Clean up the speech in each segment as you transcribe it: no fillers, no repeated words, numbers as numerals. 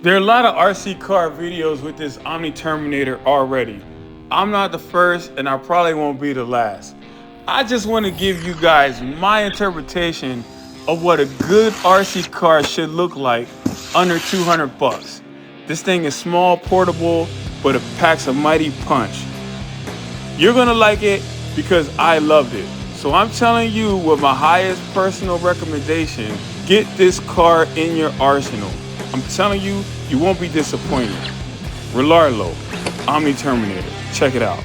There are a lot of RC car videos with this Omni Terminator already. I'm not the first and I probably won't be the last. I just want to give you guys my interpretation of what a good RC car should look like under 200 bucks. This thing is small, portable, but it packs a mighty punch. You're gonna like it because I loved it. So I'm telling you with my highest personal recommendation, get this car in your arsenal. I'm telling you, you won't be disappointed. Rlaarlo Omni Terminator. Check it out.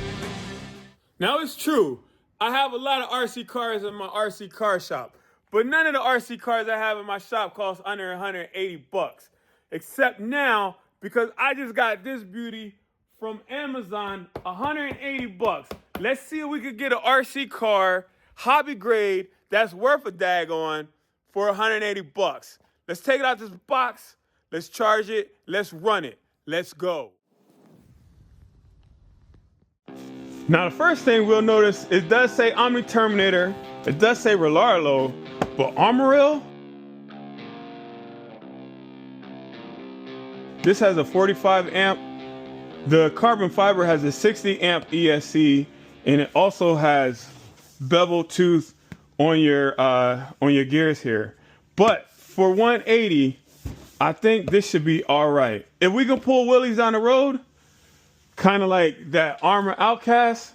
Now it's true, I have a lot of RC cars in my RC car shop, but none of the RC cars I have in my shop cost under 180 bucks. Except now, because I just got this beauty from Amazon, 180 bucks. Let's see if we could get an RC car, hobby grade, that's worth a daggone for 180 bucks. Let's take it out this box, let's charge it, let's run it, let's go. Now the first thing we'll notice, it does say Omni Terminator, it does say Rlaarlo, but Arrma, this has a 45 amp. The carbon fiber has a 60 amp ESC, and it also has bevel tooth on your gears here. But for 180, I think this should be all right. If we can pull wheelies down the road, kind of like that Arrma Outcast,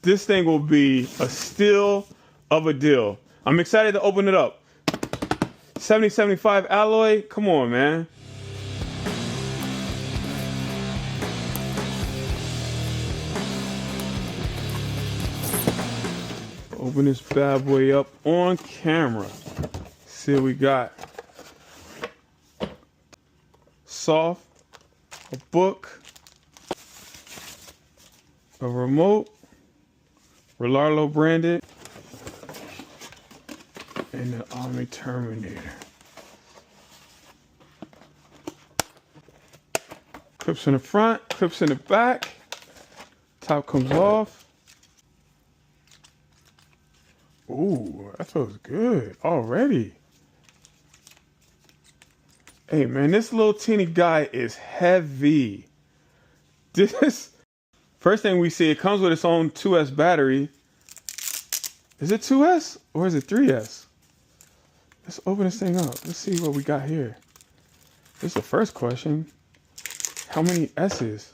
this thing will be a steal of a deal. I'm excited to open it up. 7075 alloy, come on, man. Open this bad boy up on camera. See what we got. Soft, a book, a remote, Rlaarlo branded, and the Omni Terminator. Clips in the front, clips in the back. Top comes off. Ooh, that feels good already. Hey man, this little teeny guy is heavy. This, first thing we see, it comes with its own 2S battery. Is it 2S or is it 3S? Let's open this thing up. Let's see what we got here. This is the first question. How many S's?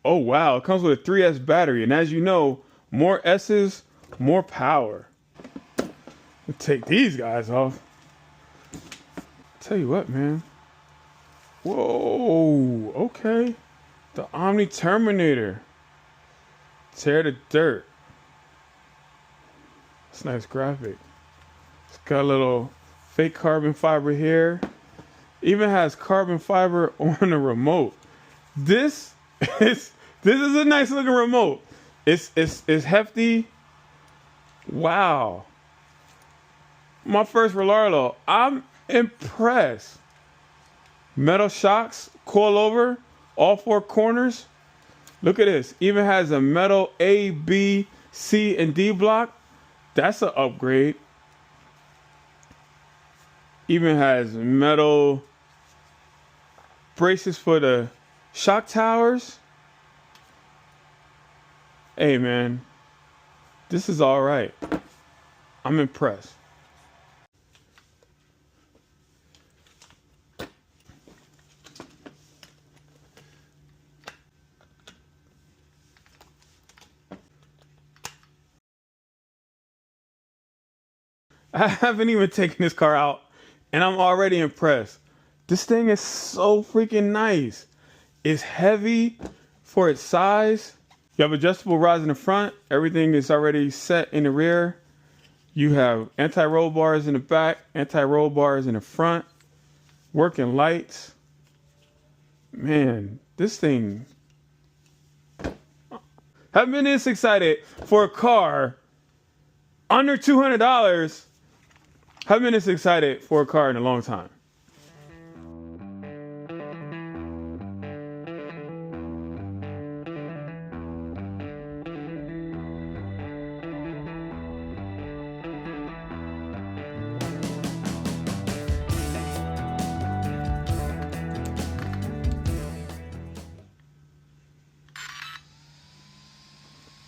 Oh wow, it comes with a 3S battery, and as you know, more S's, more power. We'll take these guys off. Tell you what, man. Whoa, okay. The Omni Terminator. Tear the dirt. That's a nice graphic. It's got a little fake carbon fiber here. Even has carbon fiber on the remote. This is a nice looking remote. It's hefty. Wow. My first Rlaarlo. I'm impressed. Metal shocks, coil over, all four corners. Look at this. Even has a metal A, B, C, and D block. That's an upgrade. Even has metal braces for the shock towers. Hey man, this is all right. I'm impressed. I haven't even taken this car out and I'm already impressed. This thing is so freaking nice. It's heavy for its size. You have adjustable rods in the front. Everything is already set in the rear. You have anti-roll bars in the back, anti-roll bars in the front, working lights. Man, this thing. Haven't been this excited for a car under $200. Haven't been this excited for a car in a long time.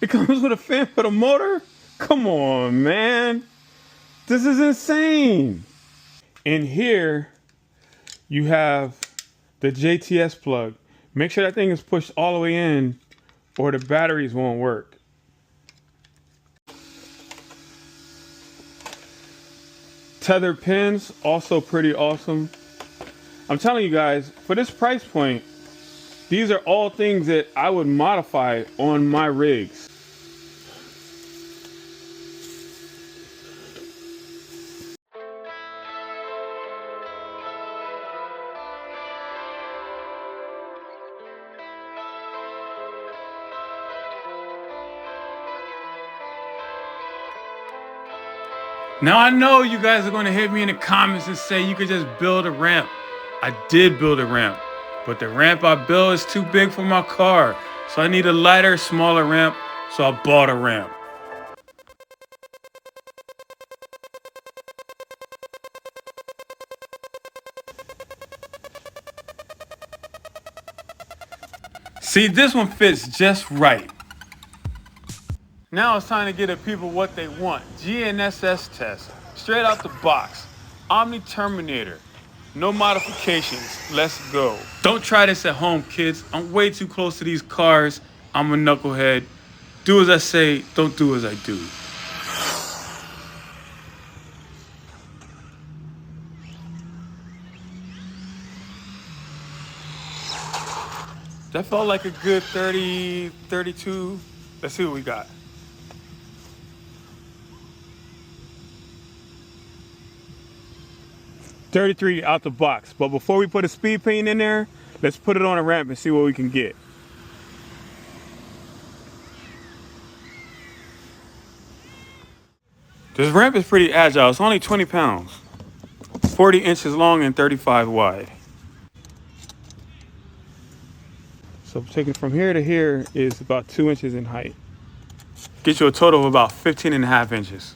It comes with a fan for the motor? Come on, man. This is insane. In here, you have the JTS plug. Make sure that thing is pushed all the way in or the batteries won't work. Tether pins, also pretty awesome. I'm telling you guys, for this price point, these are all things that I would modify on my rigs. Now I know you guys are going to hit me in the comments and say you could just build a ramp. I did build a ramp, but the ramp I built is too big for my car. So I need a lighter, smaller ramp, so I bought a ramp. See, this one fits just right. Now it's time to get the people what they want. GNSS test, straight out the box. Omni Terminator, no modifications, let's go. Don't try this at home, kids. I'm way too close to these cars. I'm a knucklehead. Do as I say, don't do as I do. That felt like a good 30, 32. Let's see what we got. $33 out the box. But before we put a speed pinion in there, let's put it on a ramp and see what we can get. This ramp is pretty agile. It's only 20 pounds. 40 inches long and 35 wide. So taking from here to here is about 2 inches in height. Get you a total of about 15.5 inches.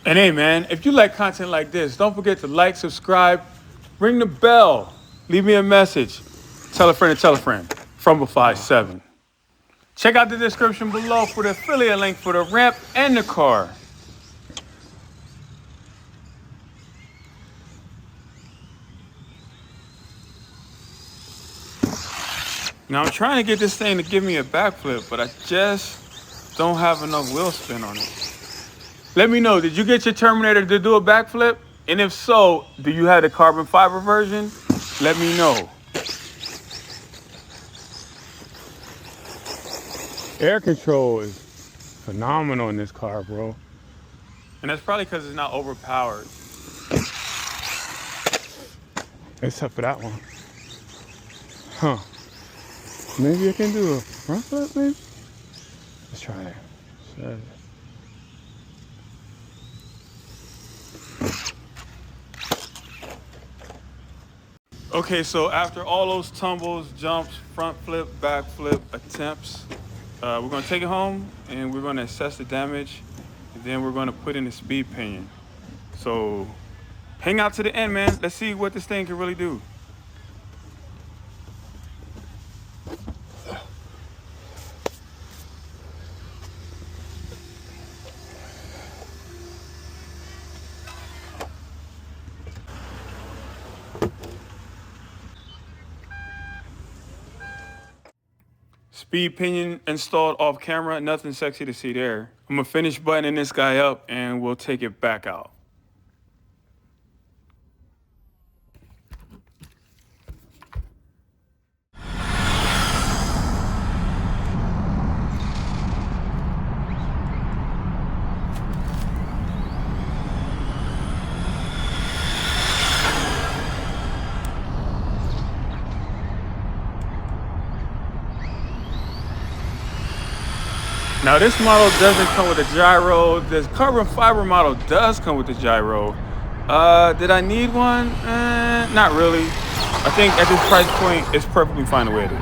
And hey man, if you like content like this, don't forget to like, subscribe, ring the bell, leave me a message, tell a friend to tell a friend, from 57. Check out the description below for the affiliate link for the ramp and the car. Now I'm trying to get this thing to give me a backflip, but I just don't have enough wheel spin on it. Let me know, did you get your Terminator to do a backflip? And if so, do you have the carbon fiber version? Let me know. Air control is phenomenal in this car, bro. And that's probably because it's not overpowered. Except for that one. Huh. Maybe I can do a front flip, maybe? Let's try it. Okay, so after all those tumbles, jumps, front flip, back flip attempts, we're gonna take it home and we're gonna assess the damage, and then we're gonna put in the speed pinion. So hang out to the end, man. Let's see what this thing can really do. Speed pinion installed off camera, nothing sexy to see there. I'm gonna finish buttoning this guy up and we'll take it back out. Now this model doesn't come with a gyro. This carbon fiber model does come with the gyro. Did I need one? Not really. I think at this price point, it's perfectly fine the way it is.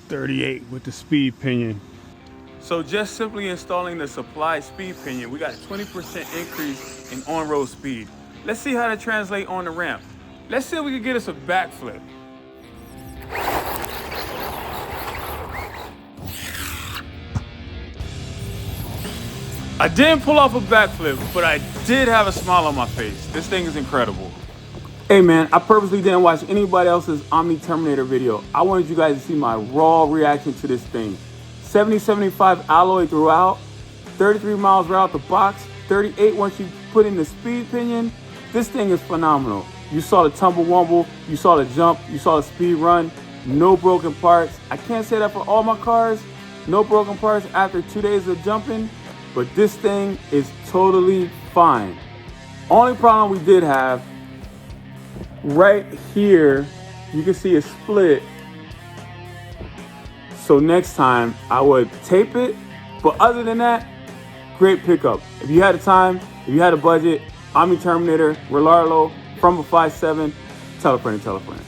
$38 with the speed pinion. So just simply installing the supply speed pinion, we got a 20% increase in on-road speed. Let's see how that translates on the ramp. Let's see if we can get us a backflip. I didn't pull off a backflip, but I did have a smile on my face. This thing is incredible. Hey man, I purposely didn't watch anybody else's Omni Terminator video. I wanted you guys to see my raw reaction to this thing. 70-75 alloy throughout, 33 miles right out the box, 38 once you put in the speed pinion. This thing is phenomenal. You saw the tumble wumble, you saw the jump, you saw the speed run, no broken parts. I can't say that for all my cars, no broken parts after 2 days of jumping, but this thing is totally fine. Only problem we did have, right here, you can see a split. So next time I would tape it, but other than that, great pickup. If you had the time, if you had a budget, Omni Terminator, Rlaarlo, from a 5.7, tell a friend, tell a friend.